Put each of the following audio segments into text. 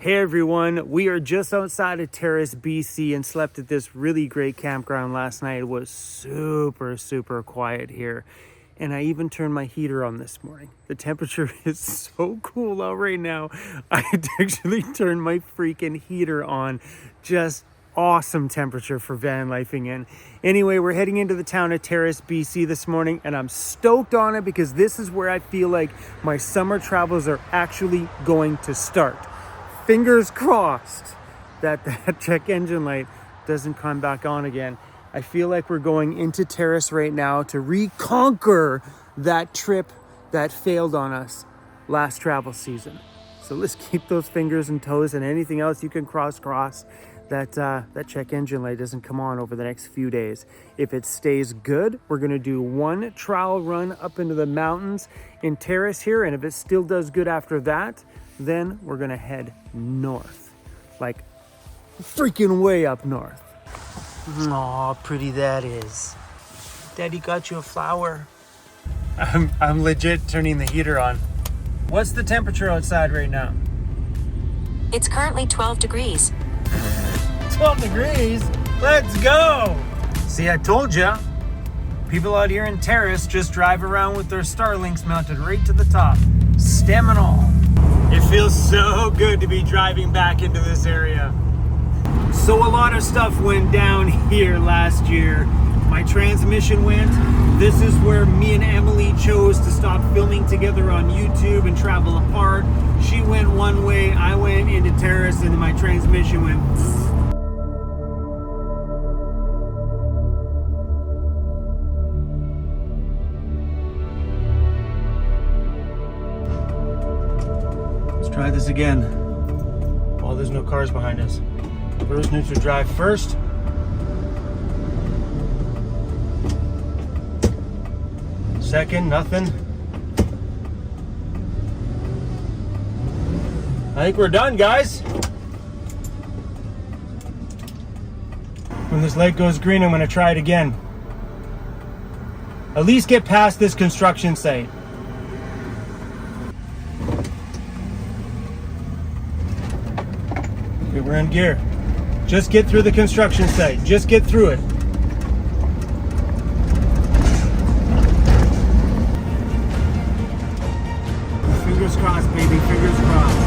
Hey everyone, we are just outside of Terrace, BC and slept at this really great campground last night. It was super quiet here. And I even turned my heater on this morning. The temperature is so cool out right now. I actually turned my freaking heater on. Just awesome temperature for van lifing in. Anyway, we're heading into the town of Terrace, BC this morning, and I'm stoked on it because this is where I feel like my summer travels are actually going to start. Fingers crossed that that check engine light doesn't come back on again. I feel like we're going into Terrace right now to reconquer that trip that failed on us last travel season. So let's keep those fingers and toes, and anything else you can cross that check engine light doesn't come on over the next few days. If it stays good, we're gonna do one trial run up into the mountains in Terrace here, and if it still does good after that, then we're gonna head north, like freaking way up north. Aw, pretty that is. Daddy got you a flower. I'm legit turning the heater on. What's the temperature outside right now? It's currently 12 degrees. 12 degrees? Let's go! See, I told ya. People out here in Terrace just drive around with their Starlinks mounted right to the top. Stem and all. It feels so good to be driving back into this area. So a lot of stuff went down here last year. My transmission went. This is where me and Emily chose to stop filming together on YouTube and travel apart. She went one way, I went into Terrace, and my transmission went. Try this again. Oh, there's no cars behind us. Reverse neutral drive first. Second, nothing. I think we're done, guys. When this light goes green, I'm gonna try it again. At least get past this construction site. Okay, we're in gear. Just get through the construction site. Just get through it. Fingers crossed, baby. Fingers crossed.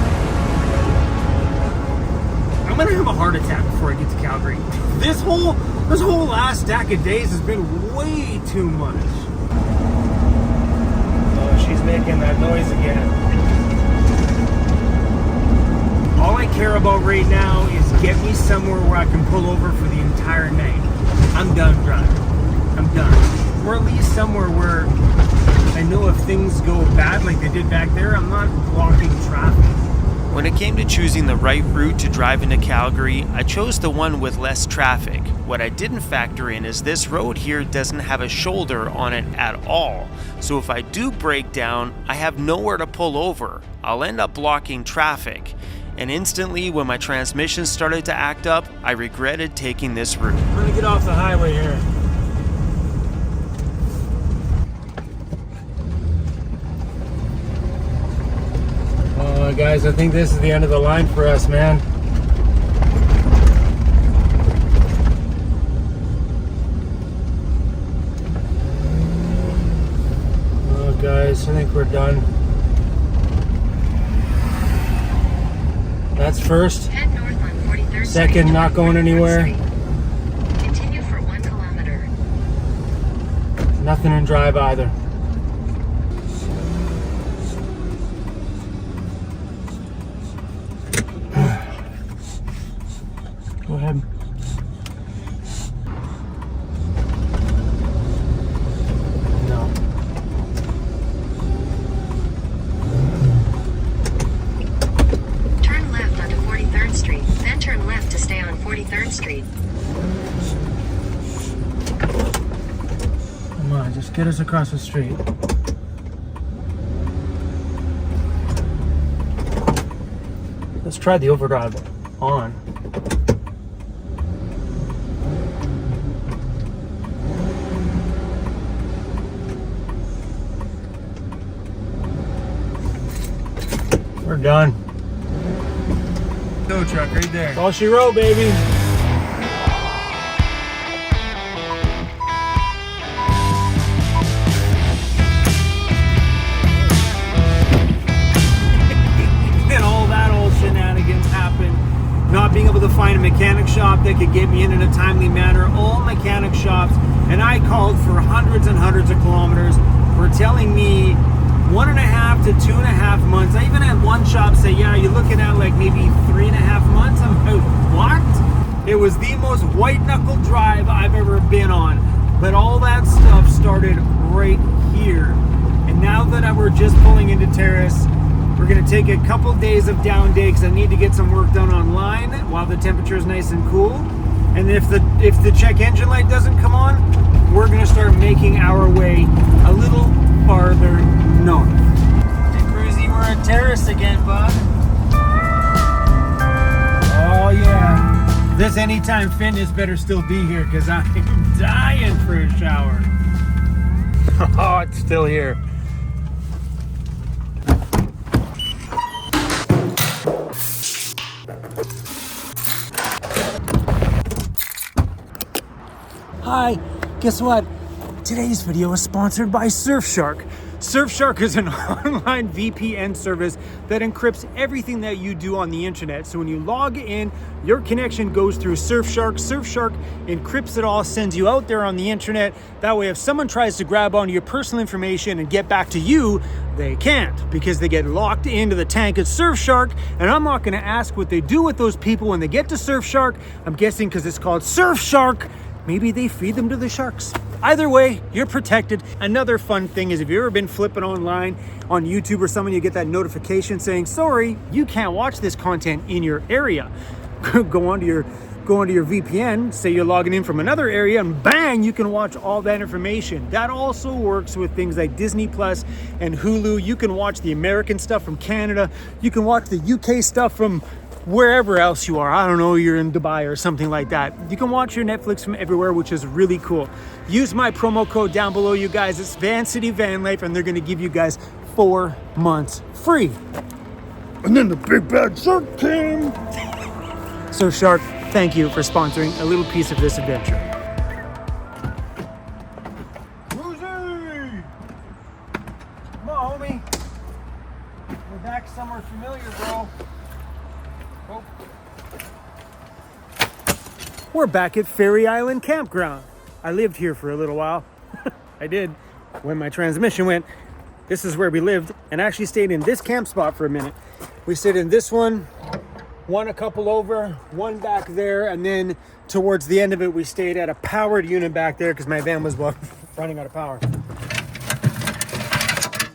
I'm gonna have a heart attack before I get to Calgary. This whole last stack of days has been way too much. Oh, she's making that noise again. All I care about right now is get me somewhere where I can pull over for the entire night. I'm done driving. I'm done. Or at least somewhere where I know if things go bad like they did back there, I'm not blocking traffic. When it came to choosing the right route to drive into Calgary, I chose the one with less traffic. What I didn't factor in is this road here doesn't have a shoulder on it at all. So if I do break down, I have nowhere to pull over. I'll end up blocking traffic. And instantly, when my transmission started to act up, I regretted taking this route. I'm gonna get off the highway here. Guys, I think this is the end of the line for us, man. Oh, guys, I think we're done. That's first. Head north on 43rd Second, Street, not going anywhere. Continue for 1 kilometer. Nothing in drive either. Go ahead. No. Turn left onto 43rd Street, then turn left to stay on 43rd Street. Come on, just get us across the street. Let's try the overdrive on. We're done. Tow truck right there. That's all she wrote, baby. Then all that old shenanigans happened. Not being able to find a mechanic shop that could get me in a timely manner. All mechanic shops, and I called for hundreds and hundreds of kilometers, were telling me 1.5 to 2.5 months. I even had one shop say, yeah, you're looking at like maybe 3.5 months. I'm like, what? It was the most white knuckle drive I've ever been on. But all that stuff started right here. And now that we're just pulling into Terrace, we're gonna take a couple days of down day because I need to get some work done online while the temperature is nice and cool. And if the check engine light doesn't come on, we're gonna start making our way a little farther north. Hey Cruzy, we're at Terrace again, bud. Oh yeah. This Anytime Fitness better still be here because I'm dying for a shower. Oh, it's still here. Hi, guess what? Today's video is sponsored by Surfshark. Surfshark is an online VPN service that encrypts everything that you do on the internet. So when you log in, your connection goes through Surfshark. Surfshark encrypts it all, sends you out there on the internet. That way, if someone tries to grab onto your personal information and get back to you, they can't because they get locked into the tank at Surfshark. And I'm not gonna ask what they do with those people when they get to Surfshark. I'm guessing because it's called Surfshark, maybe they feed them to the sharks. Either way, you're protected. Another fun thing is if you've ever been flipping online on YouTube or something, you get that notification saying, sorry, you can't watch this content in your area. Go onto your VPN, say you're logging in from another area, and bang, you can watch all that information. That also works with things like Disney Plus and Hulu. You can watch the American stuff from Canada. You can watch the UK stuff from wherever else you are. I don't know, you're in Dubai or something like that. You can watch your Netflix from everywhere, which is really cool. Use my promo code down below, you guys. It's Vancity Vanlife, and they're gonna give you guys 4 months free. And then the big bad shark came. So Shark, thank you for sponsoring a little piece of this adventure. Woozy! Come on, homie. We're back somewhere familiar, bro. Oh. We're back at Ferry Island Campground. I lived here for a little while. I did. When my transmission went, this is where we lived and actually stayed in this camp spot for a minute. We stayed in this one a couple over, one back there, and then towards the end of it, we stayed at a powered unit back there because my van was running out of power.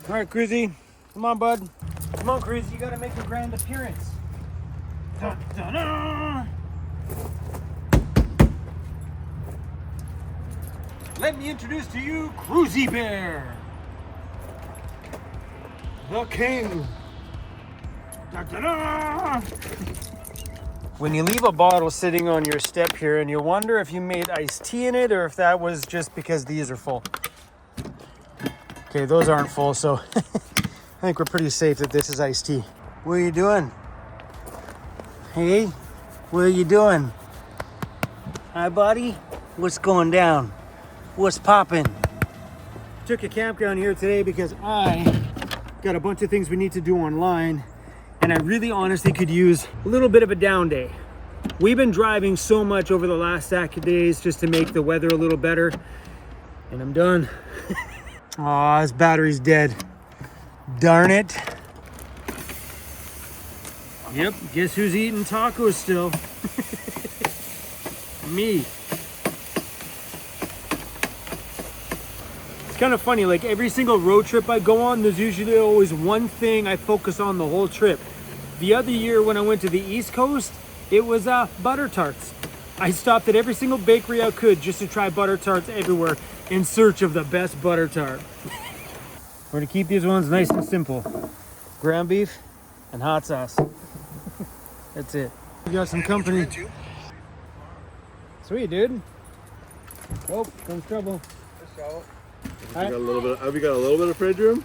All right, Cruzy, come on, bud. Come on, Cruzy, you gotta make a grand appearance. Dun, dun, dun. Let me introduce to you Cruzy Bear, the king. Dun, dun, dun. When you leave a bottle sitting on your step here and you wonder if you made iced tea in it or if that was just because these are full. Okay, those aren't full, so I think we're pretty safe that this is iced tea. What are you doing? Hey, what are you doing? Hi, buddy. What's going down? What's popping? Took a campground here today because I got a bunch of things we need to do online, and I really honestly could use a little bit of a down day. We've been driving so much over the last stack of days just to make the weather a little better, and I'm done. Aw, this battery's dead. Darn it. Yep, guess who's eating tacos still? Me. It's kind of funny, like every single road trip I go on, there's usually always one thing I focus on the whole trip. The other year when I went to the East Coast, it was butter tarts. I stopped at every single bakery I could just to try butter tarts everywhere in search of the best butter tart. We're gonna keep these ones nice and simple. Ground beef and hot sauce. That's it. We got some company. Sweet, dude. Oh, comes trouble. Have you got a little bit of fridge room?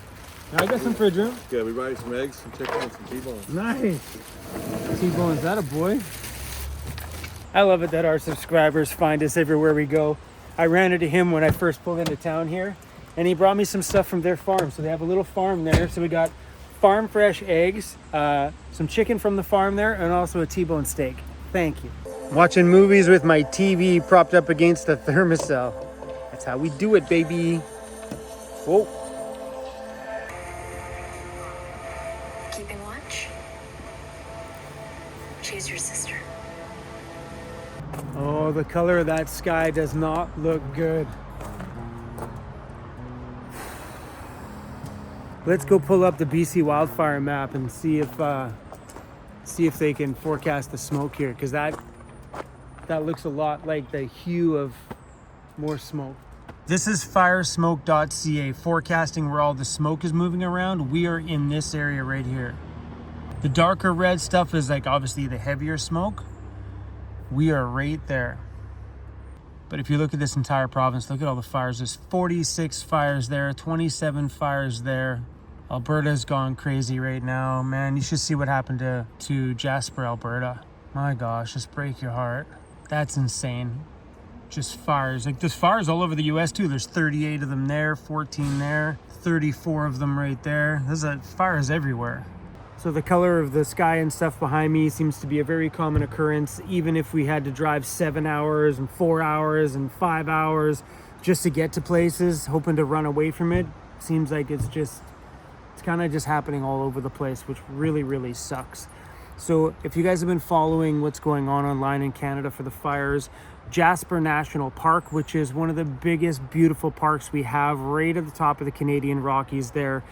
I got some fridge room. Yeah, we brought you some eggs, some chicken, and some T-bones. Nice. T-bones, that a boy. I love it that our subscribers find us everywhere we go. I ran into him when I first pulled into town here, and he brought me some stuff from their farm. So they have a little farm there. So we got farm fresh eggs, some chicken from the farm there, and also a T-bone steak. Thank you. Watching movies with my TV propped up against a thermostat. That's how we do it, baby. Whoa. Keeping watch? She's your sister. Oh, the color of that sky does not look good. Let's go pull up the BC wildfire map and see if they can forecast the smoke here, because that looks a lot like the hue of more smoke. This is firesmoke.ca, forecasting where all the smoke is moving around. We are in this area right here. The darker red stuff is like obviously the heavier smoke. We are right there. But if you look at this entire province, look at all the fires. There's 46 fires there, 27 fires there. Alberta's gone crazy right now. Man, you should see what happened to Jasper, Alberta. My gosh, just break your heart. That's insane. Just fires. Like there's fires all over the US too. There's 38 of them there, 14 there, 34 of them right there. There's fires everywhere. So the color of the sky and stuff behind me seems to be a very common occurrence, even if we had to drive 7 hours and 4 hours and 5 hours just to get to places, hoping to run away from it. Seems like it's kind of just happening all over the place, which really, really sucks. So if you guys have been following what's going on online in Canada for the fires, Jasper National Park, which is one of the biggest, beautiful parks we have right at the top of the Canadian Rockies there.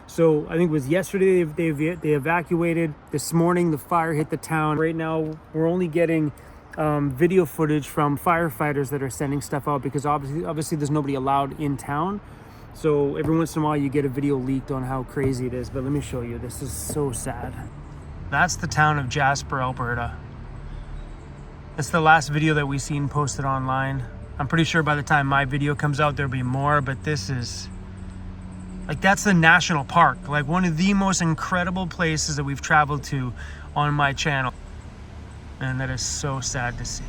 So I think it was yesterday they evacuated. This morning the fire hit the town. Right now we're only getting video footage from firefighters that are sending stuff out, because obviously there's nobody allowed in town. So every once in a while you get a video leaked on how crazy it is. But let me show you. This is so sad. That's the town of Jasper, Alberta. That's the last video that we seen posted online. I'm pretty sure by the time my video comes out there'll be more, but this is like, that's the national park, like one of the most incredible places that we've traveled to on my channel. And that is so sad to see.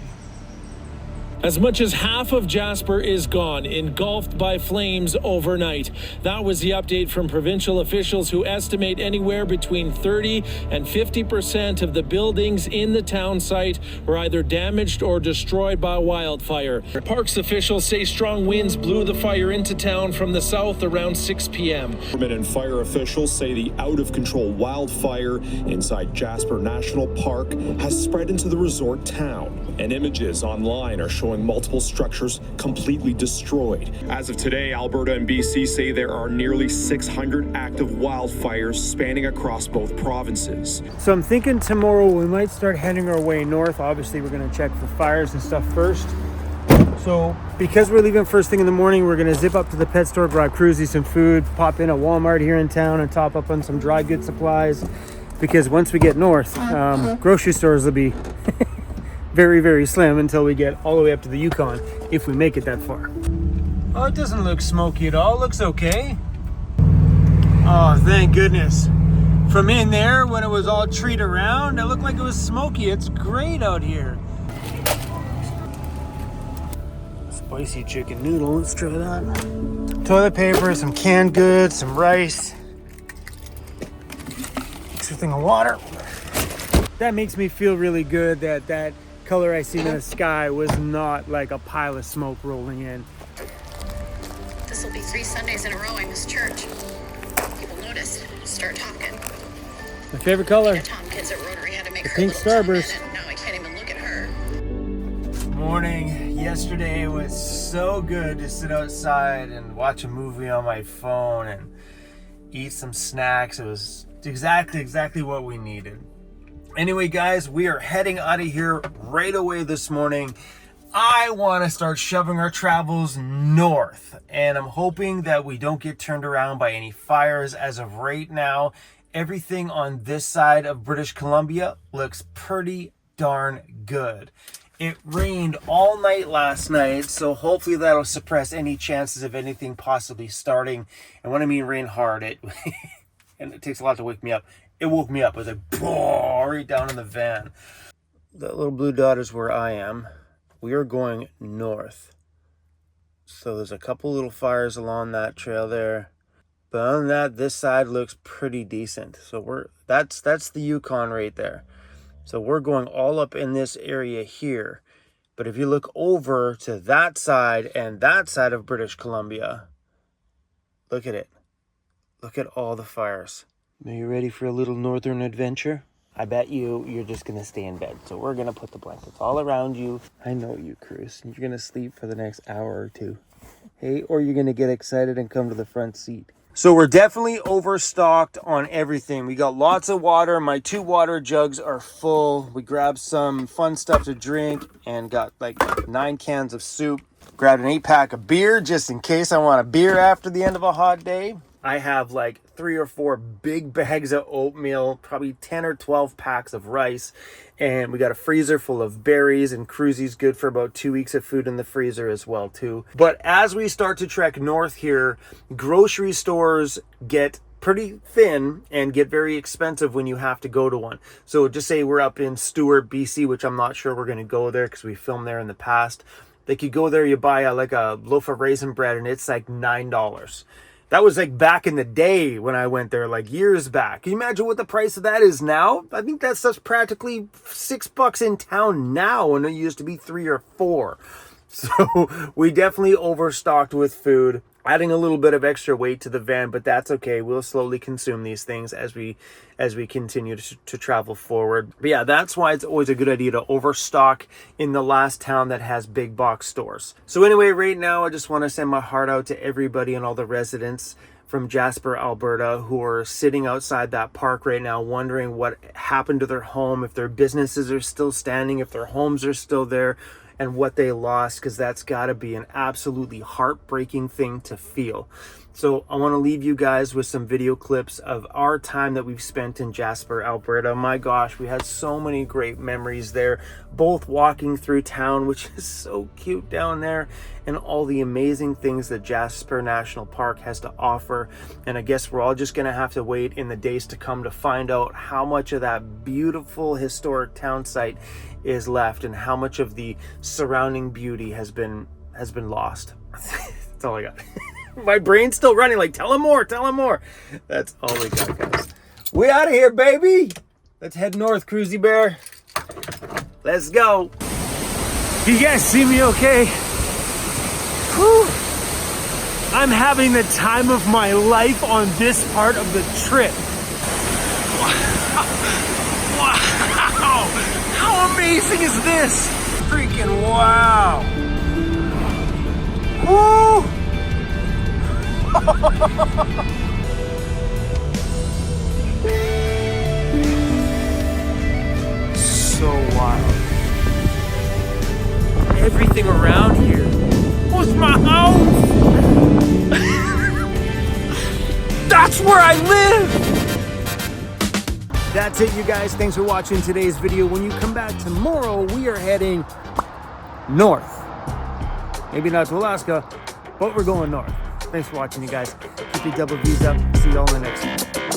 As much as half of Jasper is gone, engulfed by flames overnight. That was the update from provincial officials, who estimate anywhere between 30 and 50% of the buildings in the town site were either damaged or destroyed by wildfire. Parks officials say strong winds blew the fire into town from the south around 6 p.m. Government and fire officials say the out-of-control wildfire inside Jasper National Park has spread into the resort town. And images online are showing multiple structures completely destroyed. As of today, Alberta and BC say there are nearly 600 active wildfires spanning across both provinces. So I'm thinking tomorrow we might start heading our way north. Obviously we're going to check for fires and stuff first. So because we're leaving first thing in the morning, we're going to zip up to the pet store, grab Cruzy some food, pop in a Walmart here in town and top up on some dry goods supplies. Because once we get north, grocery stores will be very, very slim until we get all the way up to the Yukon, if we make it that far. Oh, it doesn't look smoky at all. It looks okay. Oh, thank goodness. From in there, when it was all treed around, it looked like it was smoky. It's great out here. Spicy chicken noodle. Let's try that. Toilet paper, some canned goods, some rice. Extra thing of water. That makes me feel really good that color I see in the sky was not like a pile of smoke rolling in. This will be 3 Sundays in a row I miss church. People notice, start talking. My favorite color. The Tom kids at Rotary had to make The her pink little comment, starburst. and now I can't even look at her. Morning. Yesterday was so good to sit outside and watch a movie on my phone and eat some snacks. It was exactly what we needed. Anyway, guys, we are heading out of here right away this morning. I want to start shoving our travels north, and I'm hoping that we don't get turned around by any fires. As of right now, everything on this side of British Columbia looks pretty darn good. It rained all night last night, so hopefully that'll suppress any chances of anything possibly starting. And when I mean rain hard, it and it takes a lot to wake me up. It woke me up. It was like, boom, right down in the van. That little blue dot is where I am. We are going north. So there's a couple little fires along that trail there. But other than that, this side looks pretty decent. So that's the Yukon right there. So we're going all up in this area here. But if you look over to that side and that side of British Columbia, look at it. Look at all the fires. Are you ready for a little northern adventure? I bet you're just going to stay in bed. So we're going to put the blankets all around you. I know you, Chris. You're going to sleep for the next hour or two. Hey, or you're going to get excited and come to the front seat. So we're definitely overstocked on everything. We got lots of water. My 2 water jugs are full. We grabbed some fun stuff to drink and got like 9 cans of soup. Grabbed an 8-pack of beer just in case I want a beer after the end of a hot day. I have like 3 or 4 big bags of oatmeal, probably 10 or 12 packs of rice. And we got a freezer full of berries, and Cruzy's good for about 2 weeks of food in the freezer as well too. But as we start to trek north here, grocery stores get pretty thin and get very expensive when you have to go to one. So just say we're up in Stewart, BC, which I'm not sure we're going to go there because we filmed there in the past. Like you go there, you buy like a loaf of raisin bread and it's like $9. That was like back in the day when I went there, like years back. Can you imagine what the price of that is now? I think that stuff's practically $6 in town now, and it used to be 3 or 4. So we definitely overstocked with food, adding a little bit of extra weight to the van, but that's okay. We'll slowly consume these things as we continue to travel forward. But yeah, that's why it's always a good idea to overstock in the last town that has big box stores. So anyway, right now I just want to send my heart out to everybody and all the residents from Jasper, Alberta, who are sitting outside that park right now wondering what happened to their home, if their businesses are still standing, if their homes are still there, and what they lost, because that's got to be an absolutely heartbreaking thing to feel. So I want to leave you guys with some video clips of our time that we've spent in Jasper, Alberta. My gosh, we had so many great memories there, both walking through town, which is so cute down there, and all the amazing things that Jasper National Park has to offer. And I guess we're all just going to have to wait in the days to come to find out how much of that beautiful historic town site is left and how much of the surrounding beauty has been lost. That's all I got. My brain's still running like, tell him more. That's all we got, guys. We out of here, baby. Let's head north, Cruzy Bear. Let's go. You guys see me okay? Whew. I'm having the time of my life on this part of the trip. Wow. How amazing is this? Freaking wow. Woo. So wild. Everything around here. What's my house? That's where I live. That's it, you guys. Thanks for watching today's video. When you come back tomorrow, we are heading north. Maybe not to Alaska, but we're going north. Thanks for watching, you guys. Keep your double V's up. See you all in the next one.